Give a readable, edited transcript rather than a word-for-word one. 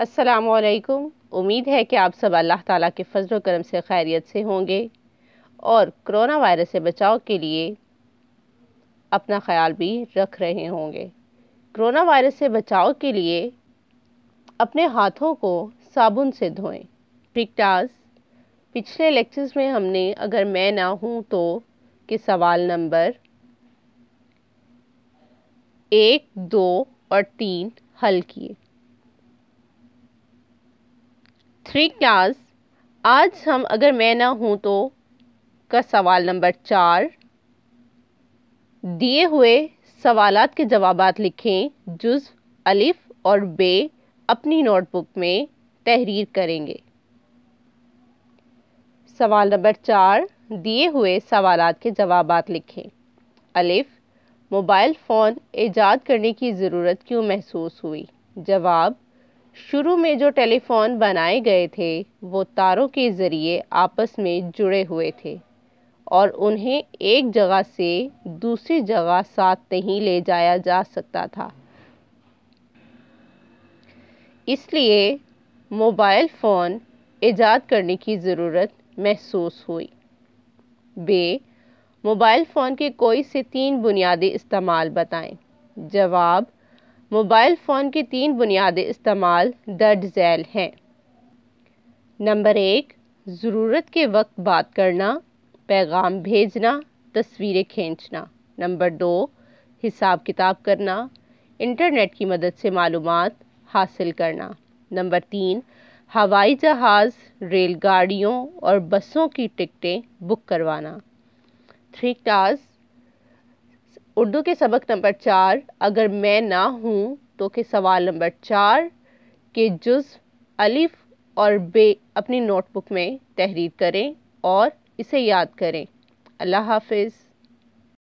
السلام علیکم۔ امید ہے کہ آپ سب اللہ تعالیٰ کے فضل و کرم سے خیریت سے ہوں گے اور کرونا وائرس سے بچاؤ کے لیے اپنا خیال بھی رکھ رہے ہوں گے۔ کرونا وائرس سے بچاؤ کے لیے اپنے ہاتھوں کو صابن سے دھوئیں۔ ٹاس پچھلے لیکچرز میں ہم نے اگر میں نہ ہوں تو کے سوال نمبر 1، 2 اور 3 حل کیے۔ کلاس آج ہم اگر میں نہ ہوں تو کا سوال نمبر 4 دیے ہوئے سوالات کے جوابات لکھیں۔ جزو الف اور ب اپنی نوٹ بک میں تحریر کریں گے۔ سوال نمبر 4 دیے ہوئے سوالات کے جوابات لکھیں۔ الف، موبائل فون ایجاد کرنے کی ضرورت کیوں محسوس ہوئی؟ جواب، شروع میں جو ٹیلی فون بنائے گئے تھے وہ تاروں کے ذریعے آپس میں جڑے ہوئے تھے اور انہیں ایک جگہ سے دوسری جگہ ساتھ نہیں لے جایا جا سکتا تھا، اس لیے موبائل فون ایجاد کرنے کی ضرورت محسوس ہوئی۔ ب، موبائل فون کے کوئی سے 3 بنیادی استعمال بتائیں۔ جواب، موبائل فون کے 3 بنیادی استعمال درج ذیل ہیں۔ نمبر 1، ضرورت کے وقت بات کرنا، پیغام بھیجنا، تصویریں کھینچنا۔ نمبر 2، حساب کتاب کرنا، انٹرنیٹ کی مدد سے معلومات حاصل کرنا۔ نمبر 3، ہوائی جہاز، ریل گاڑیوں اور بسوں کی ٹکٹیں بک کروانا۔ کلاس اردو کے سبق نمبر 4 اگر میں نہ ہوں تو کے سوال نمبر 4 کے جزو الف اور ب اپنی نوٹ بک میں تحریر کریں اور اسے یاد کریں۔ اللہ حافظ۔